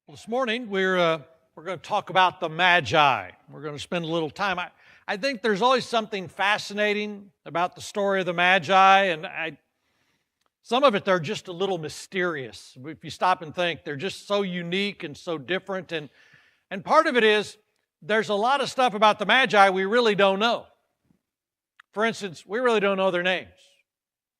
Well, this morning we're going to talk about the Magi. We're going to spend a little time. I think there's always something fascinating about the story of the Magi, and some of it they're just a little mysterious. If you stop and think, they're just so unique and so different. And part of it is there's a lot of stuff about the Magi we really don't know. For instance, we really don't know their names.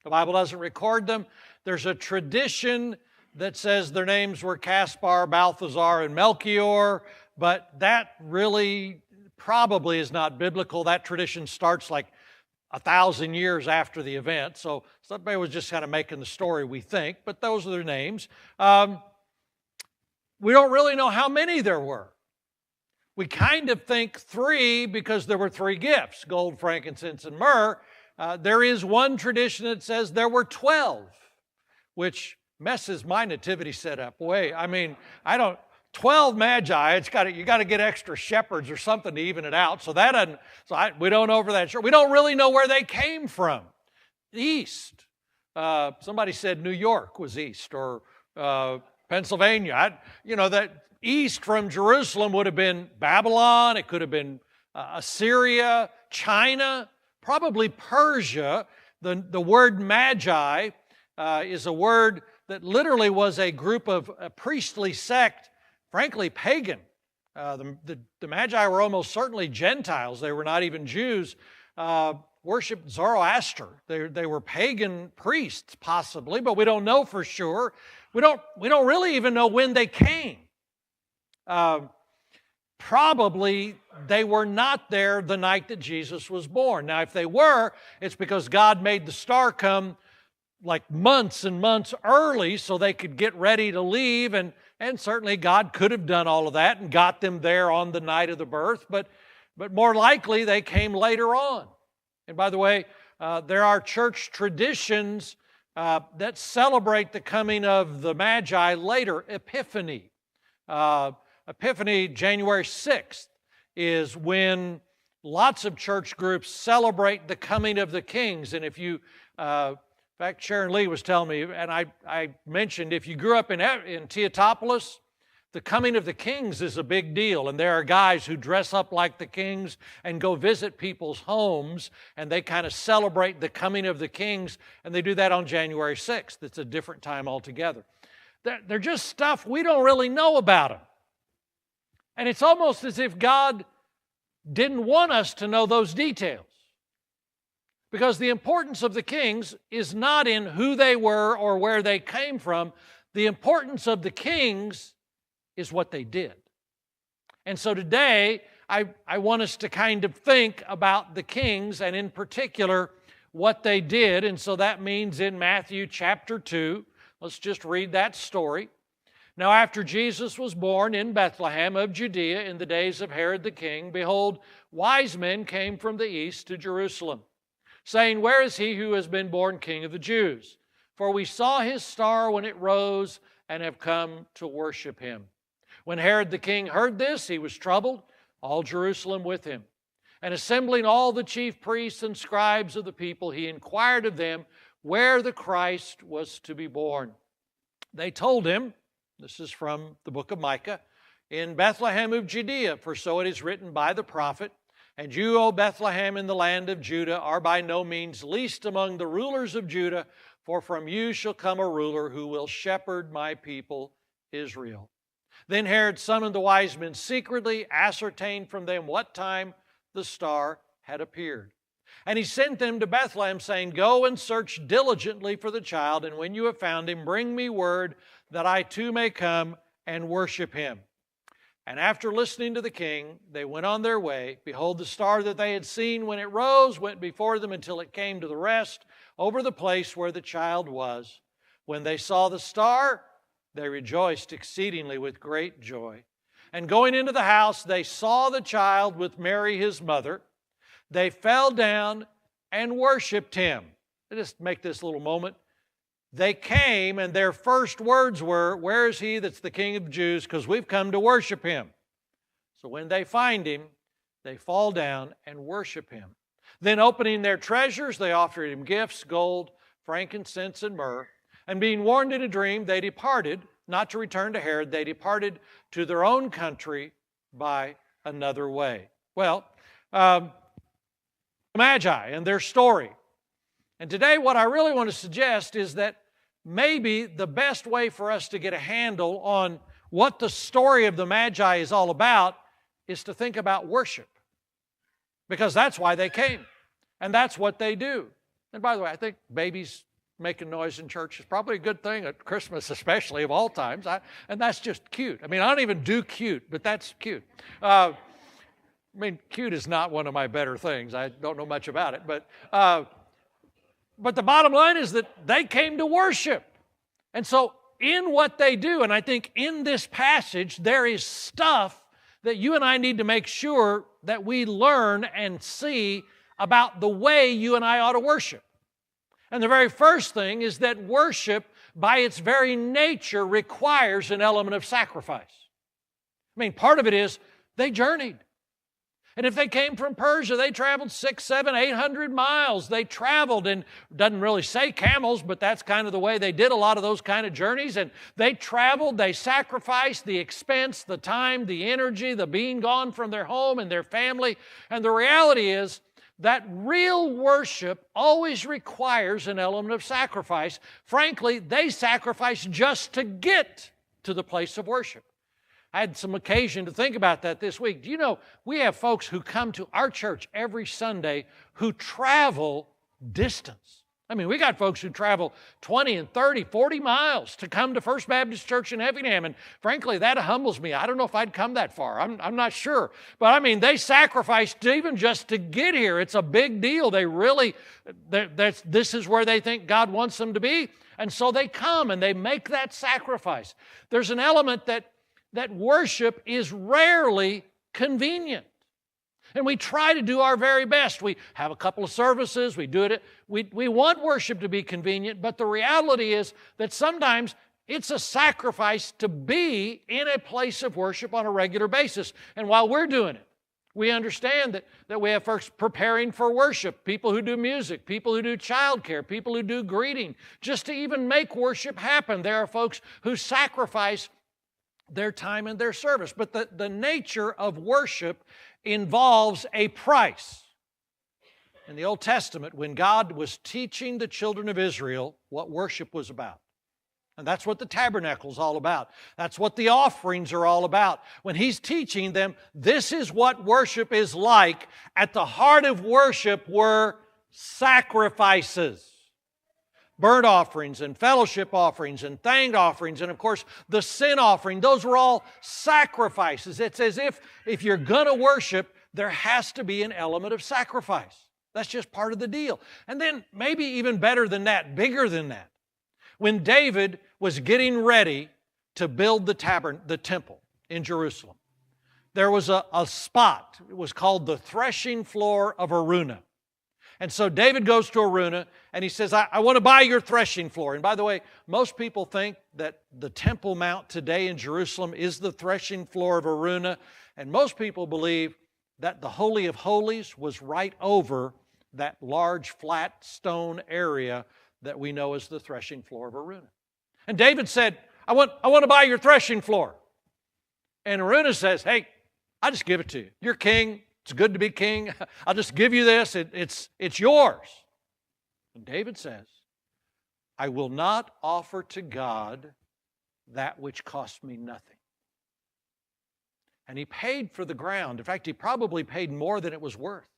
The Bible doesn't record them. There's a tradition that says their names were Caspar, Balthazar, and Melchior, but that really probably is not biblical. That tradition starts like 1,000 years after the event, so somebody was just kind of making the story, we think, but those are their names. We don't really know how many there were. We kind of think 3 because there were 3 gifts, gold, frankincense, and myrrh. There is one tradition that says there were 12, which messes my nativity setup away. 12 magi, you got to get extra shepherds or something to even it out. So we don't know over that. We don't really know where they came from. East. Somebody said New York was east, or Pennsylvania. That east from Jerusalem would have been Babylon. It could have been Assyria, China, probably Persia. The word magi is a word that literally was a group of a priestly sect, frankly pagan. The Magi were almost certainly Gentiles. They were not even Jews. Worshipped Zoroaster. They were pagan priests, possibly, but we don't know for sure. We don't really even know when they came. Probably they were not there the night that Jesus was born. Now, if they were, it's because God made the star come like months and months early so they could get ready to leave, and certainly God could have done all of that and got them there on the night of the birth, but more likely they came later on. And by the way, there are church traditions that celebrate the coming of the Magi later. Epiphany. Epiphany, January 6th, is when lots of church groups celebrate the coming of the kings. And in fact, Sharon Lee was telling me, and I mentioned, if you grew up in Teotopolis, the coming of the kings is a big deal. And there are guys who dress up like the kings and go visit people's homes, and they kind of celebrate the coming of the kings, and they do that on January 6th. It's a different time altogether. They're just stuff we don't really know about them. And it's almost as if God didn't want us to know those details. Because the importance of the kings is not in who they were or where they came from. The importance of the kings is what they did. And so today, I want us to kind of think about the kings, and in particular, what they did. And so that means in Matthew chapter 2, let's just read that story. Now, after Jesus was born in Bethlehem of Judea in the days of Herod the king, behold, wise men came from the east to Jerusalem, saying, "Where is he who has been born King of the Jews? For we saw his star when it rose and have come to worship him." When Herod the king heard this, he was troubled, all Jerusalem with him. And assembling all the chief priests and scribes of the people, he inquired of them where the Christ was to be born. They told him, this is from the book of Micah, "In Bethlehem of Judea, for so it is written by the prophet, and you, O Bethlehem, in the land of Judah, are by no means least among the rulers of Judah, for from you shall come a ruler who will shepherd my people Israel." Then Herod summoned the wise men secretly, ascertained from them what time the star had appeared. And he sent them to Bethlehem, saying, "Go and search diligently for the child, and when you have found him, bring me word that I too may come and worship him." And after listening to the king, they went on their way. Behold, the star that they had seen when it rose went before them until it came to the rest over the place where the child was. When they saw the star, they rejoiced exceedingly with great joy. And going into the house, they saw the child with Mary his mother. They fell down and worshiped him. Let's just make this little moment. They came, and their first words were, "Where is he that's the King of the Jews? Because we've come to worship him." So when they find him, they fall down and worship him. Then opening their treasures, they offered him gifts, gold, frankincense, and myrrh. And being warned in a dream, they departed not to return to Herod. They departed to their own country by another way. Well, Magi and their story. And today what I really want to suggest is that maybe the best way for us to get a handle on what the story of the Magi is all about is to think about worship. Because that's why they came. And that's what they do. And by the way, I think babies making noise in church is probably a good thing at Christmas, especially of all times. And that's just cute. I mean, I don't even do cute, but that's cute. I mean, cute is not one of my better things. I don't know much about it. But the bottom line is that they came to worship. And so in what they do, and I think in this passage, there is stuff that you and I need to make sure that we learn and see about the way you and I ought to worship. And the very first thing is that worship, by its very nature, requires an element of sacrifice. I mean, part of it is they journeyed. And if they came from Persia, they traveled 600, 700, 800 miles. They traveled, and doesn't really say camels, but that's kind of the way they did a lot of those kind of journeys. And they traveled, they sacrificed the expense, the time, the energy, the being gone from their home and their family. And the reality is that real worship always requires an element of sacrifice. Frankly, they sacrificed just to get to the place of worship. I had some occasion to think about that this week. Do you know, we have folks who come to our church every Sunday who travel distance. I mean, we got folks who travel 20 and 30, 40 miles to come to First Baptist Church in Effingham, and frankly, that humbles me. I don't know if I'd come that far. I'm not sure. But I mean, they sacrificed even just to get here. It's a big deal. They really, this is where they think God wants them to be, and so they come and they make that sacrifice. There's an element that worship is rarely convenient. And we try to do our very best. We have a couple of services, we do it. We want worship to be convenient, but the reality is that sometimes it's a sacrifice to be in a place of worship on a regular basis. And while we're doing it, we understand that we have folks preparing for worship, people who do music, people who do childcare, people who do greeting, just to even make worship happen. There are folks who sacrifice their time and their service. But the nature of worship involves a price. In the Old Testament, when God was teaching the children of Israel what worship was about, and that's what the tabernacle is all about. That's what the offerings are all about. When He's teaching them, this is what worship is like. At the heart of worship were sacrifices. Burnt offerings and fellowship offerings and thank offerings and, of course, the sin offering. Those were all sacrifices. It's as if you're going to worship, there has to be an element of sacrifice. That's just part of the deal. And then maybe even better than that, bigger than that, when David was getting ready to build the temple in Jerusalem, there was a spot. It was called the threshing floor of Araunah. And so David goes to Araunah and he says, I want to buy your threshing floor. And by the way, most people think that the Temple Mount today in Jerusalem is the threshing floor of Araunah. And most people believe that the Holy of Holies was right over that large flat stone area that we know as the threshing floor of Araunah. And David said, I want to buy your threshing floor. And Araunah says, hey, I'll just give it to you. You're king. It's good to be king. I'll just give you this. It's yours. And David says, I will not offer to God that which cost me nothing. And he paid for the ground. In fact, he probably paid more than it was worth.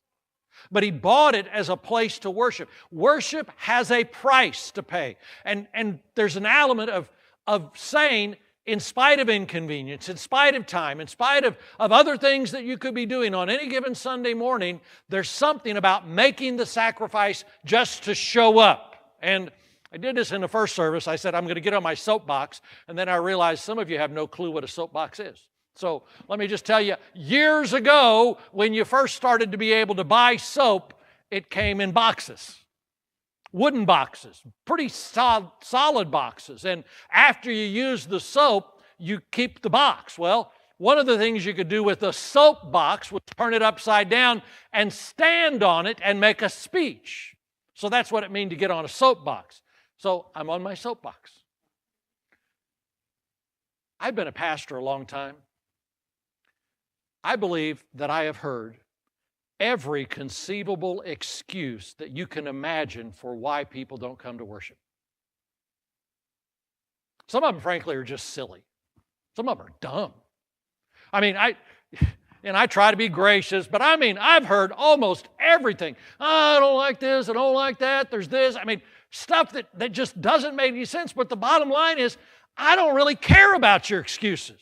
But he bought it as a place to worship. Worship has a price to pay. And there's an element of saying, in spite of inconvenience, in spite of time, in spite of other things that you could be doing on any given Sunday morning, there's something about making the sacrifice just to show up. And I did this in the first service. I said, I'm going to get on my soapbox. And then I realized some of you have no clue what a soapbox is. So let me just tell you, years ago, when you first started to be able to buy soap, it came in boxes. Wooden boxes, pretty solid boxes. And after you use the soap, you keep the box. Well, one of the things you could do with a soap box was turn it upside down and stand on it and make a speech. So that's what it means to get on a soapbox. So I'm on my soapbox. I've been a pastor a long time. I believe that I have heard every conceivable excuse that you can imagine for why people don't come to worship. Some of them, frankly, are just silly. Some of them are dumb. I mean, I try to be gracious, but I mean, I've heard almost everything. Oh, I don't like this, I don't like that, there's this. I mean, stuff that just doesn't make any sense. But the bottom line is, I don't really care about your excuses.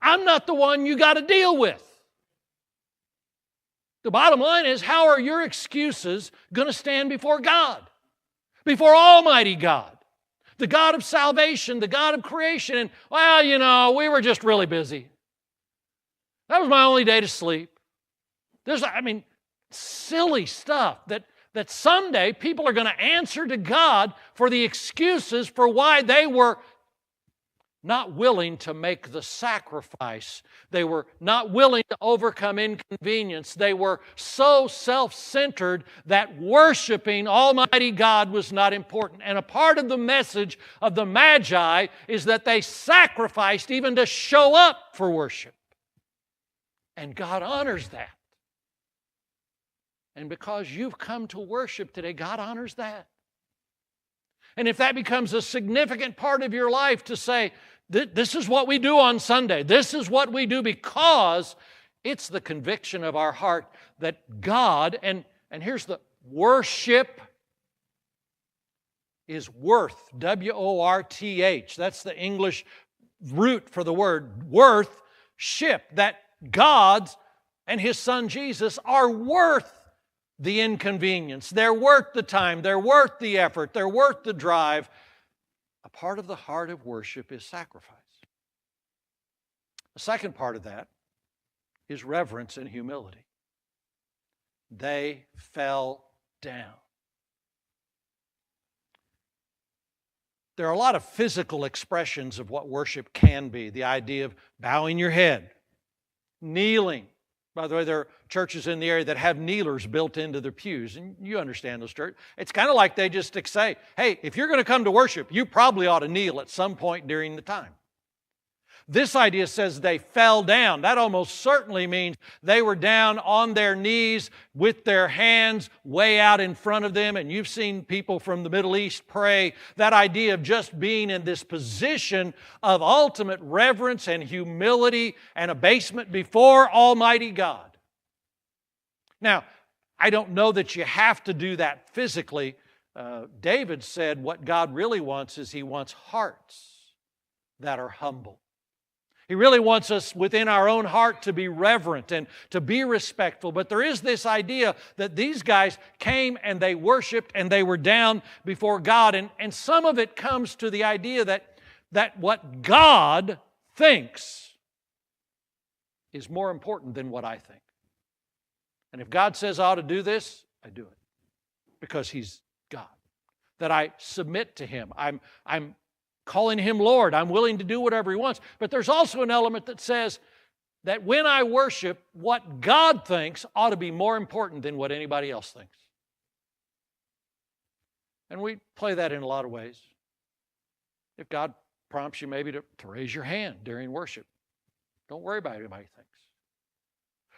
I'm not the one you got to deal with. The bottom line is, how are your excuses going to stand before God? Before Almighty God, the God of salvation, the God of creation. And, well, you know, we were just really busy. That was my only day to sleep. There's, silly stuff that someday people are going to answer to God for the excuses for why they were not willing to make the sacrifice. They were not willing to overcome inconvenience. They were so self-centered that worshiping Almighty God was not important. And a part of the message of the Magi is that they sacrificed even to show up for worship. And God honors that. And because you've come to worship today, God honors that. And if that becomes a significant part of your life to say, this is what we do on Sunday, this is what we do because it's the conviction of our heart that God, and here's the worship is worth, W-O-R-T-H. That's the English root for the word worth, ship, that God and His Son Jesus are worth the inconvenience. They're worth the time. They're worth the effort. They're worth the drive. A part of the heart of worship is sacrifice. The second part of that is reverence and humility. They fell down. There are a lot of physical expressions of what worship can be. The idea of bowing your head, kneeling. By the way, there are churches in the area that have kneelers built into their pews, and you understand those churches. It's kind of like they just say, hey, if you're going to come to worship, you probably ought to kneel at some point during the time. This idea says they fell down. That almost certainly means they were down on their knees with their hands way out in front of them. And you've seen people from the Middle East pray. That idea of just being in this position of ultimate reverence and humility and abasement before Almighty God. Now, I don't know that you have to do that physically. David said what God really wants is He wants hearts that are humble. He really wants us within our own heart to be reverent and to be respectful. But there is this idea that these guys came and they worshiped and they were down before God. And some of it comes to the idea that what God thinks is more important than what I think. And if God says I ought to do this, I do it because He's God. That I submit to Him. I'm calling Him Lord. I'm willing to do whatever He wants. But there's also an element that says that when I worship, what God thinks ought to be more important than what anybody else thinks. And we play that in a lot of ways. If God prompts you maybe to raise your hand during worship, don't worry about what anybody thinks.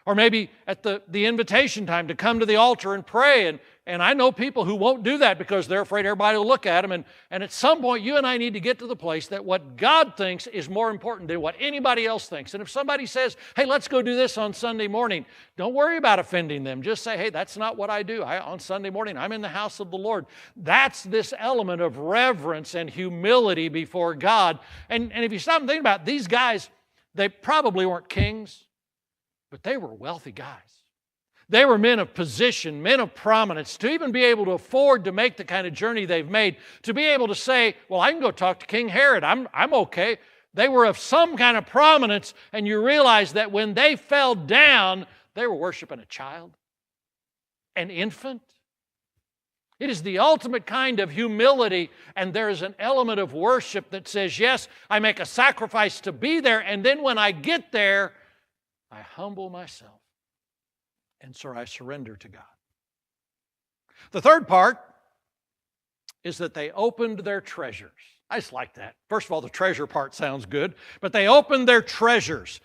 Or maybe at the invitation time to come to the altar and pray. And I know people who won't do that because they're afraid everybody will look at them. And at some point, you and I need to get to the place that what God thinks is more important than what anybody else thinks. And if somebody says, hey, let's go do this on Sunday morning, don't worry about offending them. Just say, hey, that's not what I do. On Sunday morning, I'm in the house of the Lord. That's this element of reverence and humility before God. And if you stop and think about it, these guys, they probably weren't kings. But they were wealthy guys. They were men of position, men of prominence, to even be able to afford to make the kind of journey they've made, to be able to say, well, I can go talk to King Herod. I'm okay. They were of some kind of prominence, and you realize that when they fell down, they were worshiping a child, an infant. It is the ultimate kind of humility, and there is an element of worship that says, yes, I make a sacrifice to be there, and then when I get there, I humble myself, and so I surrender to God. The third part is that they opened their treasures. I just like that. First of all, the treasure part sounds good. But they opened their treasures.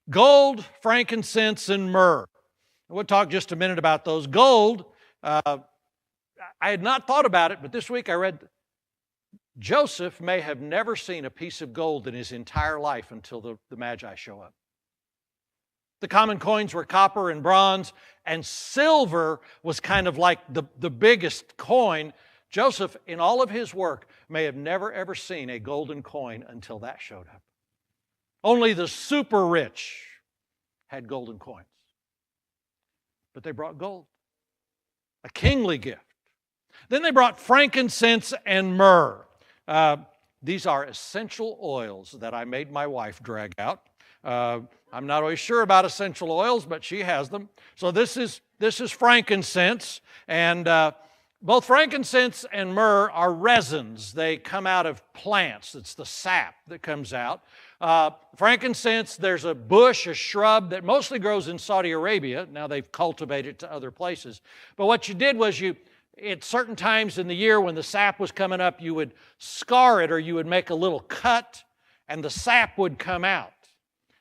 Gold, frankincense, and myrrh. We'll talk just a minute about those. Gold, I had not thought about it, but this week I read Joseph may have never seen a piece of gold in his entire life until the Magi show up. The common coins were copper and bronze, and silver was kind of like the biggest coin. Joseph, in all of his work, may have never ever seen a golden coin until that showed up. Only the super rich had golden coins. But they brought gold, a kingly gift. Then they brought frankincense and myrrh. These are essential oils that I made my wife drag out. I'm not always sure about essential oils, but she has them. So this is frankincense, and both frankincense and myrrh are resins. They come out of plants. It's the sap that comes out. Frankincense, there's a bush, a shrub that mostly grows in Saudi Arabia. Now they've cultivated it to other places. But what you did was at certain times in the year when the sap was coming up, you would scar it or you would make a little cut and the sap would come out.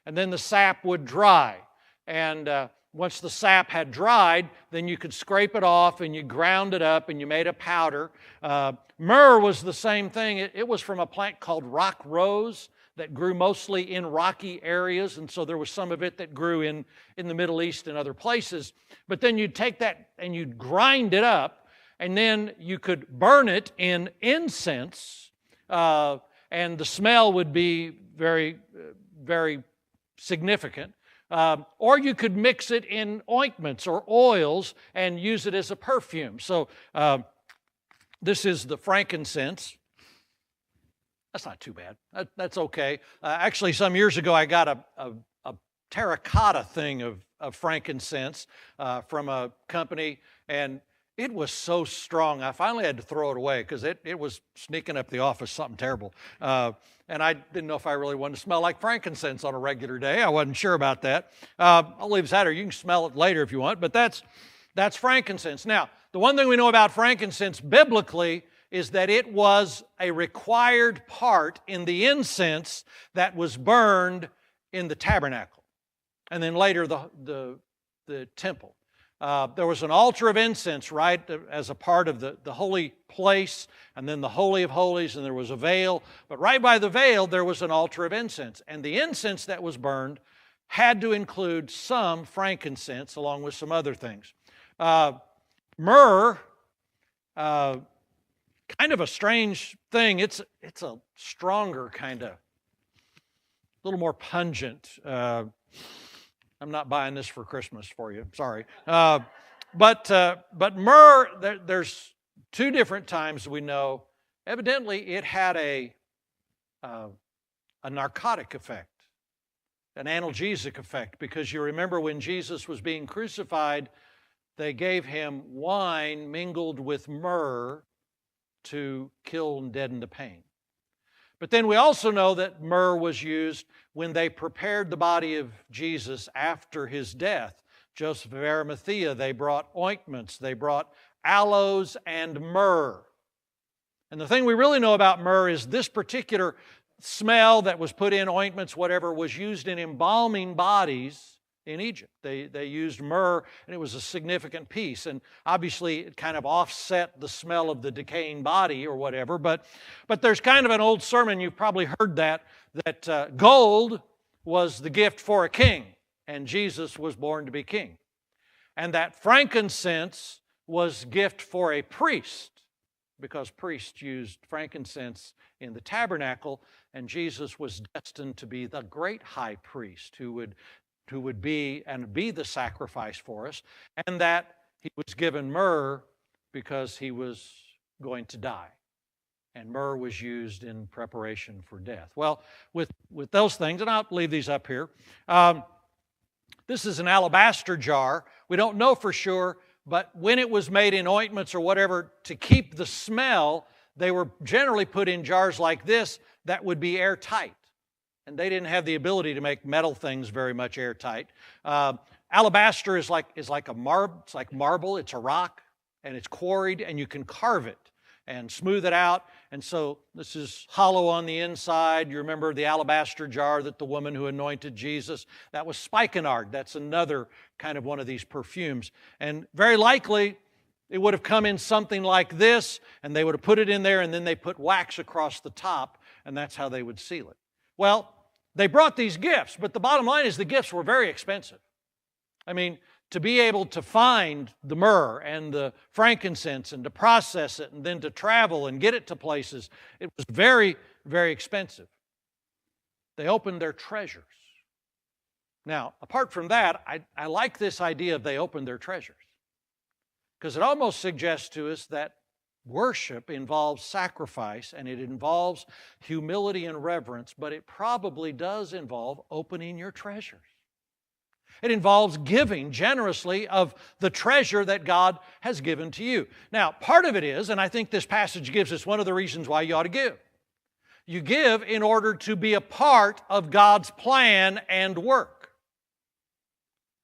And then the sap would dry. And once the sap had dried, then you could scrape it off and you ground it up and you made a powder. Myrrh was the same thing. It was from a plant called rock rose that grew mostly in rocky areas, and so there was some of it that grew in the Middle East and other places. But then you'd take that and you'd grind it up, and then you could burn it in incense, and the smell would be very, very significant. Or you could mix it in ointments or oils and use it as a perfume. So this is the frankincense. That's not too bad. That's okay. Actually, some years ago, I got a terracotta thing of frankincense from a company, and it was so strong, I finally had to throw it away because it was sneaking up the office, something terrible. And I didn't know if I really wanted to smell like frankincense on a regular day. I wasn't sure about that. I'll leave that, or you can smell it later if you want, but that's frankincense. Now, the one thing we know about frankincense biblically is that it was a required part in the incense that was burned in the tabernacle, and then later the temple. There was an altar of incense, right, as a part of the holy place, and then the Holy of Holies, and there was a veil. But right by the veil, there was an altar of incense. And the incense that was burned had to include some frankincense along with some other things. Myrrh, kind of a strange thing. It's a stronger kind of, a little more pungent. I'm not buying this for Christmas for you. Sorry. But myrrh, there's two different times we know. Evidently, it had a narcotic effect, an analgesic effect, because you remember when Jesus was being crucified, they gave him wine mingled with myrrh to kill and deaden the pain. But then we also know that myrrh was used when they prepared the body of Jesus after his death. Joseph of Arimathea, they brought ointments, they brought aloes and myrrh. And the thing we really know about myrrh is this particular smell that was put in ointments, whatever, was used in embalming bodies in Egypt. They used myrrh, and it was a significant piece. And obviously, it kind of offset the smell of the decaying body or whatever. But there's kind of an old sermon, you've probably heard that gold was the gift for a king, and Jesus was born to be king. And that frankincense was gift for a priest, because priests used frankincense in the tabernacle, and Jesus was destined to be the great high priest who would be the sacrifice for us, and that he was given myrrh because he was going to die. And myrrh was used in preparation for death. Well, with those things, and I'll leave these up here, this is an alabaster jar. We don't know for sure, but when it was made in ointments or whatever, to keep the smell, they were generally put in jars like this that would be airtight. And they didn't have the ability to make metal things very much airtight. Alabaster is like marble. It's a rock, and it's quarried, and you can carve it. and smooth it out. And so this is hollow on the inside. You remember the alabaster jar that the woman who anointed Jesus, that was spikenard. That's another kind of one of these perfumes. And very likely it would have come in something like this, and they would have put it in there, and then they put wax across the top, and that's how they would seal it. Well, they brought these gifts, but the bottom line is the gifts were very expensive. I mean, to be able to find the myrrh and the frankincense and to process it and then to travel and get it to places, it was very, very expensive. They opened their treasures. Now, apart from that, I like this idea of they opened their treasures, because it almost suggests to us that worship involves sacrifice and it involves humility and reverence, but it probably does involve opening your treasures. It involves giving generously of the treasure that God has given to you. Now, part of it is, and I think this passage gives us one of the reasons why you ought to give. You give in order to be a part of God's plan and work.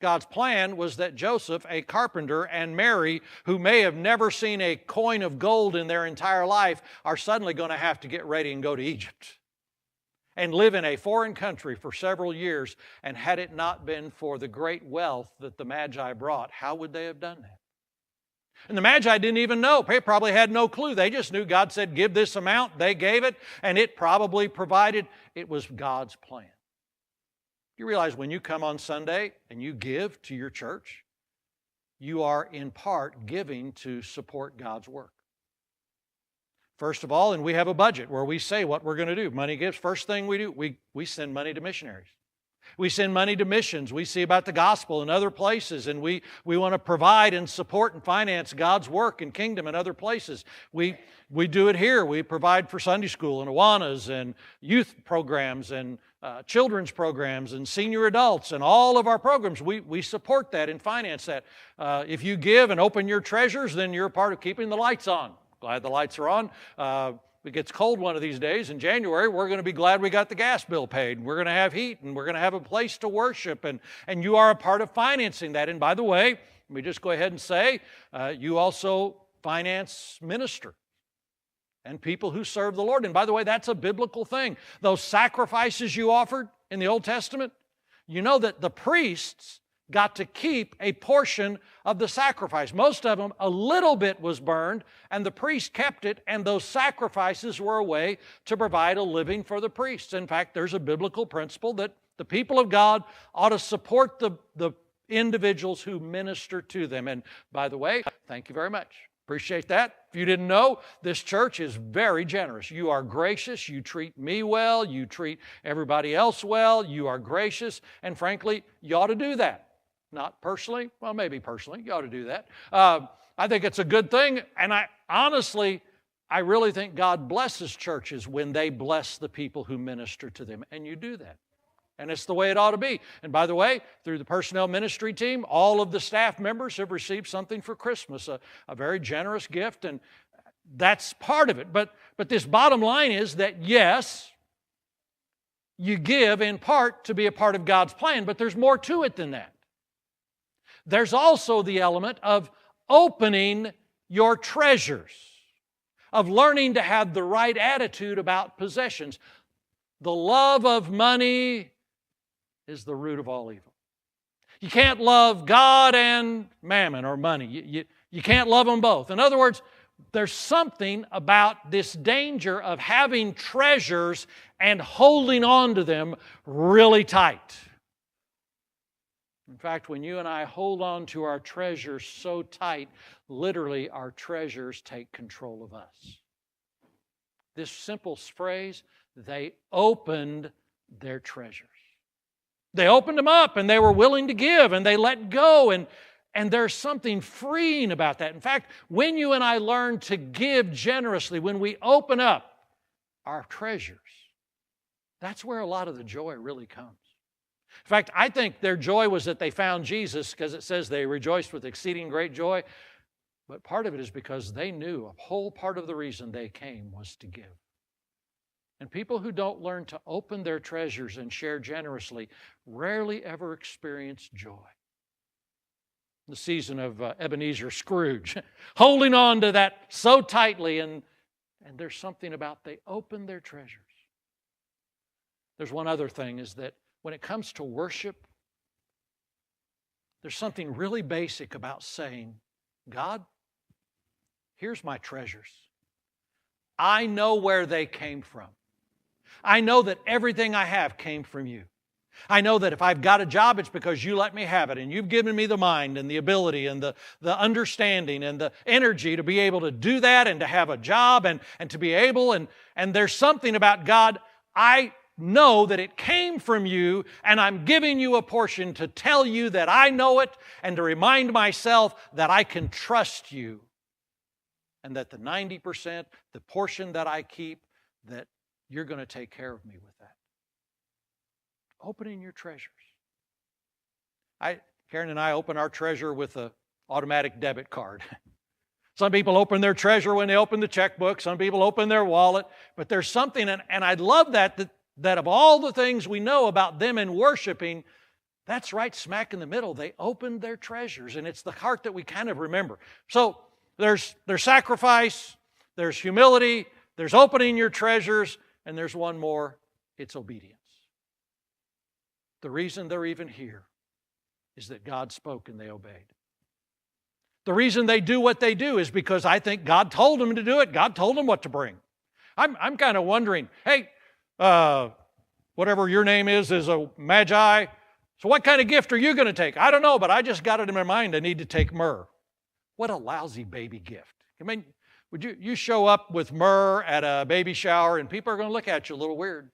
God's plan was that Joseph, a carpenter, and Mary, who may have never seen a coin of gold in their entire life, are suddenly going to have to get ready and go to Egypt and live in a foreign country for several years. And had it not been for the great wealth that the Magi brought, how would they have done that? And the Magi didn't even know. They probably had no clue. They just knew God said, give this amount. They gave it, and it probably provided. It was God's plan. You realize when you come on Sunday and you give to your church, you are in part giving to support God's work. First of all, and we have a budget where we say what we're going to do. Money gives. First thing we do, we send money to missionaries. We send money to missions. We see about the gospel in other places, and we want to provide and support and finance God's work and kingdom in other places. We do it here. We provide for Sunday school and Awanas and youth programs and children's programs and senior adults and all of our programs. We support that and finance that. If you give and open your treasures, then you're a part of keeping the lights on. Glad the lights are on. If it gets cold one of these days in January, we're going to be glad we got the gas bill paid. We're going to have heat, and we're going to have a place to worship, and you are a part of financing that. And by the way, let me just go ahead and say, you also finance minister and people who serve the Lord. And by the way, that's a biblical thing. Those sacrifices you offered in the Old Testament, you know that the priests got to keep a portion of the sacrifice. Most of them, a little bit was burned, and the priest kept it, and those sacrifices were a way to provide a living for the priests. In fact, there's a biblical principle that the people of God ought to support the individuals who minister to them. And by the way, thank you very much. Appreciate that. If you didn't know, this church is very generous. You are gracious. You treat me well. You treat everybody else well. You are gracious. And frankly, you ought to do that. Not personally. Well, maybe personally. You ought to do that. I think it's a good thing. And I really think God blesses churches when they bless the people who minister to them. And you do that. And it's the way it ought to be. And by the way, through the personnel ministry team, all of the staff members have received something for Christmas, a very generous gift, and that's part of it. But this bottom line is that, yes, you give in part to be a part of God's plan, but there's more to it than that. There's also the element of opening your treasures, of learning to have the right attitude about possessions. The love of money is the root of all evil. You can't love God and mammon or money. You can't love them both. In other words, there's something about this danger of having treasures and holding on to them really tight. In fact, when you and I hold on to our treasures so tight, literally our treasures take control of us. This simple phrase, they opened their treasures. They opened them up and they were willing to give and they let go, and there's something freeing about that. In fact, when you and I learn to give generously, when we open up our treasures, that's where a lot of the joy really comes. In fact, I think their joy was that they found Jesus, because it says they rejoiced with exceeding great joy. But part of it is because they knew a whole part of the reason they came was to give. And people who don't learn to open their treasures and share generously rarely ever experience joy. The season of Ebenezer Scrooge, holding on to that so tightly, and And there's something about they open their treasures. There's one other thing, is that when it comes to worship, there's something really basic about saying, God, here's my treasures. I know where they came from. I know that everything I have came from you. I know that if I've got a job, it's because you let me have it, and you've given me the mind and the ability and the understanding and the energy to be able to do that and to have a job and to be able, and there's something about God, I know that it came from you, and I'm giving you a portion to tell you that I know it and to remind myself that I can trust you, and that the 90%, the portion that I keep, that you're going to take care of me with that. Opening your treasures. Karen and I open our treasure with an automatic debit card. Some people open their treasure when they open the checkbook. Some people open their wallet. But there's something, and I love that of all the things we know about them in worshiping, that's right smack in the middle. They opened their treasures, and it's the heart that we kind of remember. So there's sacrifice, there's humility, there's opening your treasures, and there's one more, it's obedience. The reason they're even here is that God spoke and they obeyed. The reason they do what they do is because I think God told them to do it. God told them what to bring. I'm kind of wondering, hey, whatever your name is a magi, so what kind of gift are you going to take? I don't know, but I just got it in my mind I need to take myrrh. What a lousy baby gift. I mean, would you show up with myrrh at a baby shower and people are going to look at you a little weird.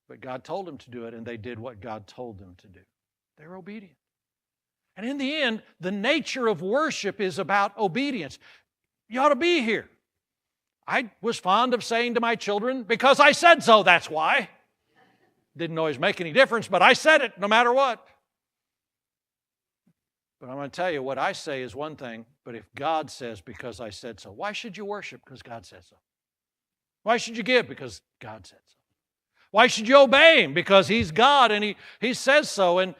But God told them to do it, and they did what God told them to do. They're obedient. And in the end, the nature of worship is about obedience. You ought to be here. I was fond of saying to my children, because I said so, that's why. Didn't always make any difference, but I said it no matter what. But I'm going to tell you, what I say is one thing, but if God says because I said so, why should you worship? Because God said so. Why should you give? Because God said so. Why should you obey Him? Because He's God and He says so. And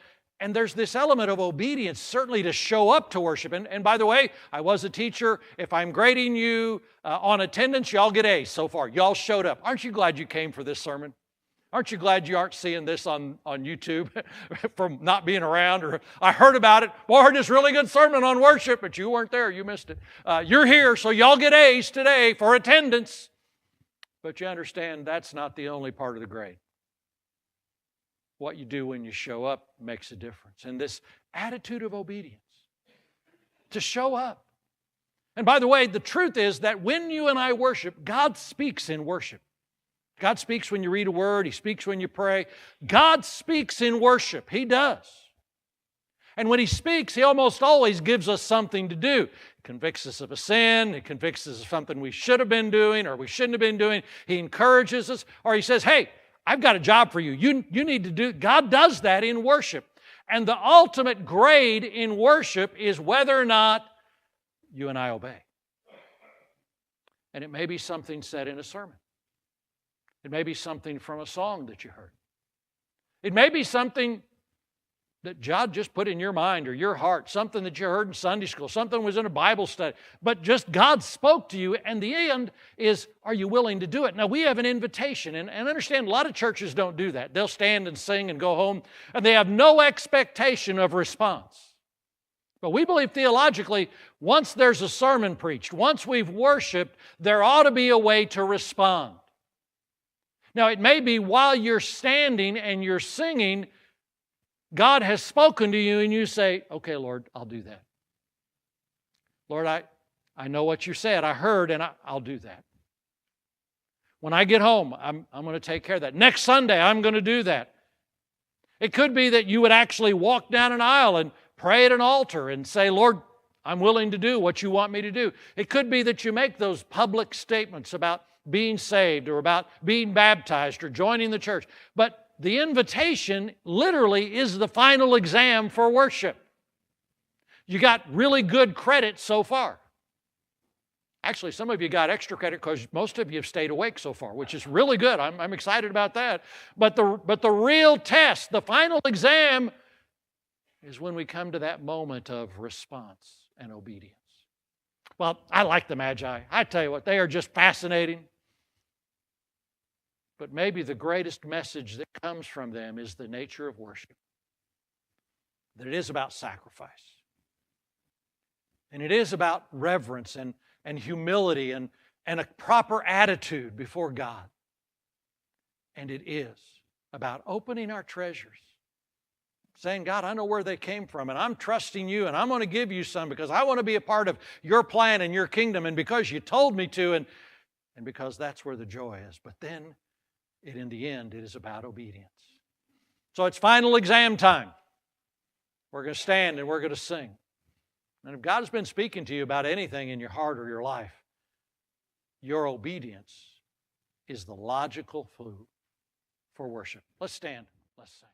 there's this element of obedience, certainly to show up to worship. And by the way, I was a teacher. If I'm grading you on attendance, y'all get A's so far. Y'all showed up. Aren't you glad you came for this sermon? Aren't you glad you aren't seeing this on YouTube from not being around? Or I heard about it. Well, I heard this really good sermon on worship, but you weren't there. You missed it. You're here, so y'all get A's today for attendance. But you understand that's not the only part of the grade. What you do when you show up makes a difference. And this attitude of obedience, to show up. And by the way, the truth is that when you and I worship, God speaks in worship. God speaks when you read a word. He speaks when you pray. God speaks in worship. He does. And when He speaks, He almost always gives us something to do. He convicts us of a sin. He convicts us of something we should have been doing or we shouldn't have been doing. He encourages us. Or He says, hey, I've got a job for you. You need to do. God does that in worship. And the ultimate grade in worship is whether or not you and I obey. And it may be something said in a sermon. It may be something from a song that you heard. It may be something that God just put in your mind or your heart, something that you heard in Sunday school, something was in a Bible study, but just God spoke to you, and the end is, are you willing to do it? Now, we have an invitation, and understand a lot of churches don't do that. They'll stand and sing and go home, and they have no expectation of response. But we believe theologically, once there's a sermon preached, once we've worshiped, there ought to be a way to respond. Now, it may be while you're standing and you're singing, God has spoken to you and you say, okay, Lord, I'll do that. Lord, I know what you said. I heard and I'll do that. When I get home, I'm going to take care of that. Next Sunday, I'm going to do that. It could be that you would actually walk down an aisle and pray at an altar and say, Lord, I'm willing to do what you want me to do. It could be that you make those public statements about being saved or about being baptized or joining the church. But the invitation literally is the final exam for worship. You got really good credit so far. Actually, some of you got extra credit because most of you have stayed awake so far, which is really good. I'm excited about that. But the real test, the final exam, is when we come to that moment of response and obedience. Well, I like the Magi. I tell you what, they are just fascinating. But maybe the greatest message that comes from them is the nature of worship. That it is about sacrifice. And it is about reverence and humility and a proper attitude before God. And it is about opening our treasures. Saying, God, I know where they came from, and I'm trusting you, and I'm going to give you some because I want to be a part of your plan and your kingdom, and because you told me to, and because that's where the joy is. But then, in the end, it is about obedience. So it's final exam time. We're going to stand and we're going to sing. And if God has been speaking to you about anything in your heart or your life, your obedience is the logical food for worship. Let's stand. Let's sing.